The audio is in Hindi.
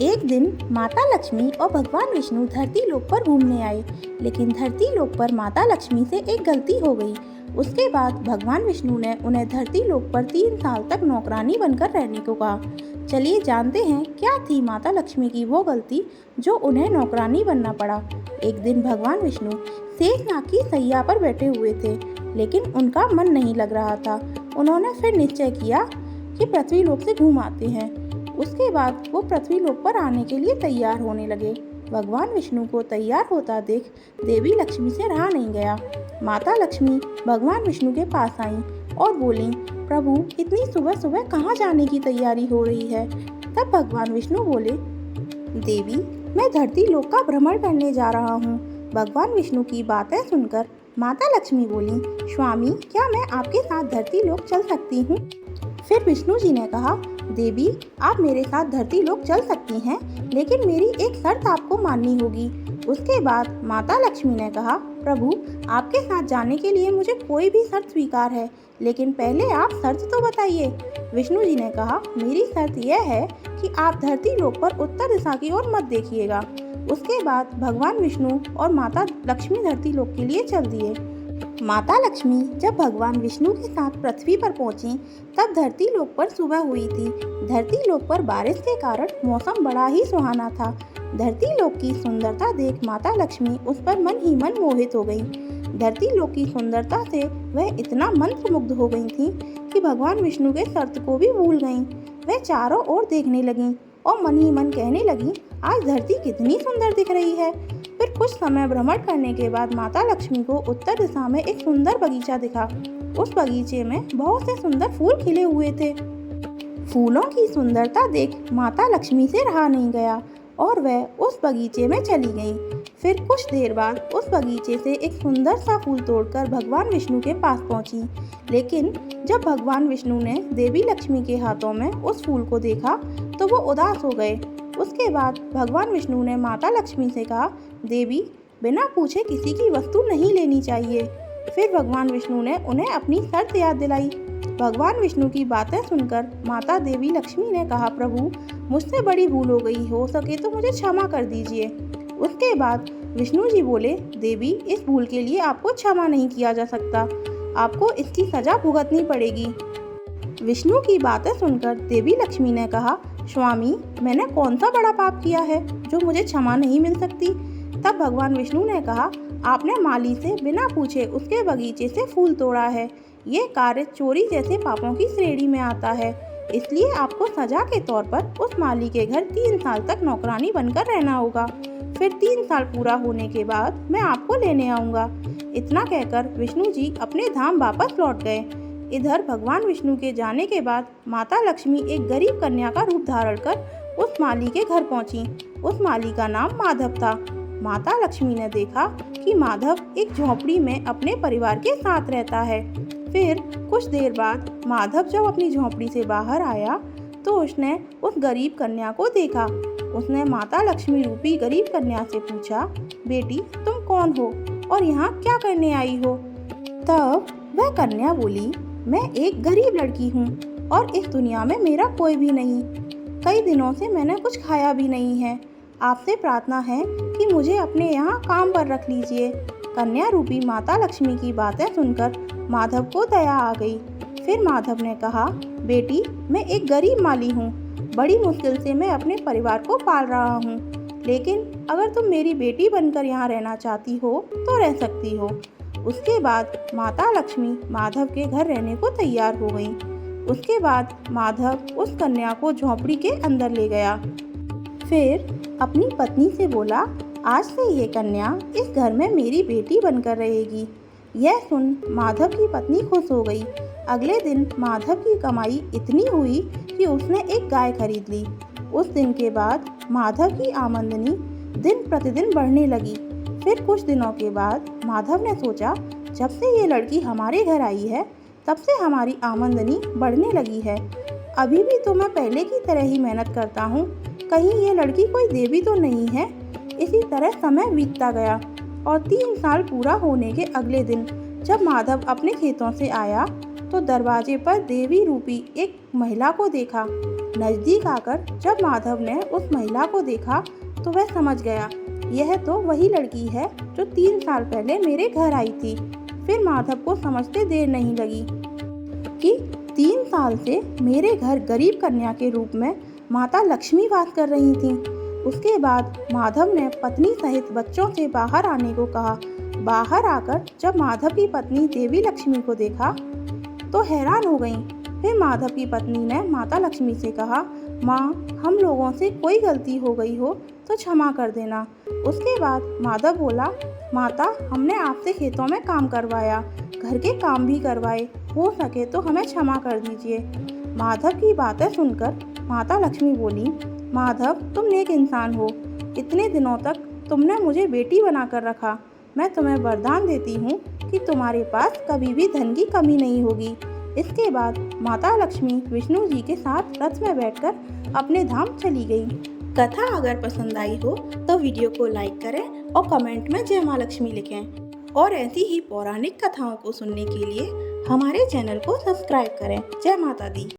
एक दिन माता लक्ष्मी और भगवान विष्णु धरती लोक पर घूमने आए, लेकिन धरती लोक पर माता लक्ष्मी से एक गलती हो गई। उसके बाद भगवान विष्णु ने उन्हें धरती लोक पर 3 साल तक नौकरानी बनकर रहने को कहा। चलिए जानते हैं क्या थी माता लक्ष्मी की वो गलती जो उन्हें नौकरानी बनना पड़ा। एक दिन भगवान विष्णु शेषनाग की सैया पर बैठे हुए थे, लेकिन उनका मन नहीं लग रहा था। उन्होंने फिर निश्चय किया कि पृथ्वी लोक से घूम आते हैं। उसके बाद वो पृथ्वी लोक पर आने के लिए तैयार होने लगे। भगवान विष्णु को तैयार होता देख देवी लक्ष्मी से रहा नहीं गया। माता लक्ष्मी भगवान विष्णु के पास आईं और बोली, प्रभु इतनी सुबह सुबह कहाँ जाने की तैयारी हो रही है। तब भगवान विष्णु बोले, देवी मैं धरती लोक का भ्रमण करने जा रहा हूँ। भगवान विष्णु की बातें सुनकर माता लक्ष्मी बोली, स्वामी क्या मैं आपके साथ धरती लोक चल सकती हूँ। फिर विष्णु जी ने कहा, देवी आप मेरे साथ धरती लोक चल सकती हैं, लेकिन मेरी एक शर्त आपको माननी होगी। उसके बाद माता लक्ष्मी ने कहा, प्रभु आपके साथ जाने के लिए मुझे कोई भी शर्त स्वीकार है, लेकिन पहले आप शर्त तो बताइए। विष्णु जी ने कहा, मेरी शर्त यह है कि आप धरती लोक पर उत्तर दिशा की ओर मत देखिएगा। उसके बाद भगवान विष्णु और माता लक्ष्मी धरती लोक के लिए चल दिए। माता लक्ष्मी जब भगवान विष्णु के साथ पृथ्वी पर पहुंची तब धरती लोक पर सुबह हुई थी। धरती लोक पर बारिश के कारण मौसम बड़ा ही सुहाना था। धरती लोक की सुंदरता देख माता लक्ष्मी उस पर मन ही मन मोहित हो गई। धरती लोक की सुंदरता से वह इतना मंत्रमुग्ध हो गई थी कि भगवान विष्णु के शर्त को भी भूल गईं। वह चारों ओर देखने लगीं और मन ही मन कहने लगीं, आज धरती कितनी सुंदर दिख रही है। फिर कुछ समय भ्रमण करने के बाद माता लक्ष्मी को उत्तर दिशा में एक सुंदर बगीचा दिखा। उस बगीचे में बहुत से सुंदर फूल खिले हुए थे। फूलों की सुंदरता देख माता लक्ष्मी से रहा नहीं गया और वह उस बगीचे में चली गई। फिर कुछ देर बाद उस बगीचे से एक सुंदर सा फूल तोड़कर भगवान विष्णु के पास पहुंची, लेकिन जब भगवान विष्णु ने देवी लक्ष्मी के हाथों में उस फूल को देखा तो वो उदास हो गए। उसके बाद भगवान विष्णु ने माता लक्ष्मी से कहा, देवी बिना पूछे किसी की वस्तु नहीं लेनी चाहिए। फिर भगवान विष्णु ने उन्हें अपनी शर्त याद दिलाई। भगवान विष्णु की बातें सुनकर माता देवी लक्ष्मी ने कहा, प्रभु मुझसे बड़ी भूल हो गई, हो सके तो मुझे क्षमा कर दीजिए। उसके बाद विष्णु जी बोले, देवी इस भूल के लिए आपको क्षमा नहीं किया जा सकता, आपको इसकी सजा भुगतनी पड़ेगी। विष्णु की बातें सुनकर देवी लक्ष्मी ने कहा, स्वामी मैंने कौन सा बड़ा पाप किया है जो मुझे क्षमा नहीं मिल सकती। तब भगवान विष्णु ने कहा, आपने माली से बिना पूछे उसके बगीचे से फूल तोड़ा है। ये कार्य चोरी जैसे पापों की श्रेणी में आता है, इसलिए आपको सजा के तौर पर उस माली के घर 3 साल तक नौकरानी बनकर रहना होगा। फिर 3 साल पूरा होने के बाद मैं आपको लेने आऊँगा। इतना कहकर विष्णु जी अपने धाम वापस लौट गए। इधर भगवान विष्णु के जाने के बाद माता लक्ष्मी एक गरीब कन्या का रूप धारण कर उस माली के घर पहुंची। उस माली का नाम माधव था। माता लक्ष्मी ने देखा कि माधव एक झोपड़ी में अपने परिवार के साथ रहता है। फिर कुछ देर बाद माधव जब अपनी झोपड़ी से बाहर आया तो उसने उस गरीब कन्या को देखा। उसने माता लक्ष्मी रूपी गरीब कन्या से पूछा, बेटी तुम कौन हो और यहाँ क्या करने आई हो। तब वह कन्या बोली, मैं एक गरीब लड़की हूँ और इस दुनिया में मेरा कोई भी नहीं। कई दिनों से मैंने कुछ खाया भी नहीं है। आपसे प्रार्थना है कि मुझे अपने यहाँ काम पर रख लीजिए। कन्या रूपी माता लक्ष्मी की बातें सुनकर माधव को दया आ गई। फिर माधव ने कहा, बेटी मैं एक गरीब माली हूँ, बड़ी मुश्किल से मैं अपने परिवार को पाल रहा हूँ, लेकिन अगर तुम मेरी बेटी बनकर यहाँ रहना चाहती हो तो रह सकती हो। उसके बाद माता लक्ष्मी माधव के घर रहने को तैयार हो गई। उसके बाद माधव उस कन्या को झोपड़ी के अंदर ले गया। फिर अपनी पत्नी से बोला, आज से ये कन्या इस घर में मेरी बेटी बनकर रहेगी। यह सुन माधव की पत्नी खुश हो गई। अगले दिन माधव की कमाई इतनी हुई कि उसने एक गाय खरीद ली। उस दिन के बाद माधव की आमदनी दिन प्रतिदिन बढ़ने लगी। फिर कुछ दिनों के बाद माधव ने सोचा, जब से ये लड़की हमारे घर आई है तब से हमारी आमदनी बढ़ने लगी है। अभी भी तो मैं पहले की तरह ही मेहनत करता हूँ, कहीं ये लड़की कोई देवी तो नहीं है। इसी तरह समय बीतता गया और 3 साल पूरा होने के अगले दिन जब माधव अपने खेतों से आया तो दरवाजे पर देवी रूपी एक महिला को देखा। नज़दीक आकर जब माधव ने उस महिला को देखा तो वह समझ गया, यह तो वही लड़की है जो 3 साल पहले मेरे घर आई थी। फिर माधव को समझते देर नहीं लगी कि 3 साल से मेरे घर गरीब कन्या के रूप में माता लक्ष्मी वास कर रही थीं। उसके बाद माधव ने पत्नी सहित बच्चों से बाहर आने को कहा। बाहर आकर जब माधव की पत्नी देवी लक्ष्मी को देखा तो हैरान हो गईं। फिर माधव की पत्नी ने माता लक्ष्मी से कहा, माँ, हम लोगों से कोई गलती हो गई हो तो क्षमा कर देना। उसके बाद माधव बोला, माता, हमने आपसे खेतों में काम करवाया, घर के काम भी करवाए, हो सके तो हमें क्षमा कर दीजिए। माधव की बातें सुनकर माता लक्ष्मी बोली, माधव, तुम नेक इंसान हो। इतने दिनों तक तुमने मुझे बेटी बनाकर रखा। मैं तुम्हें वरदान देती हूँ कि तुम्हारे पास कभी भी धन की कमी नहीं होगी। इसके बाद माता लक्ष्मी विष्णु जी के साथ रथ में बैठकर अपने धाम चली गई। कथा अगर पसंद आई हो तो वीडियो को लाइक करें और कमेंट में जय माँ लक्ष्मी लिखें। और ऐसी ही पौराणिक कथाओं को सुनने के लिए हमारे चैनल को सब्सक्राइब करें। जय माता दी।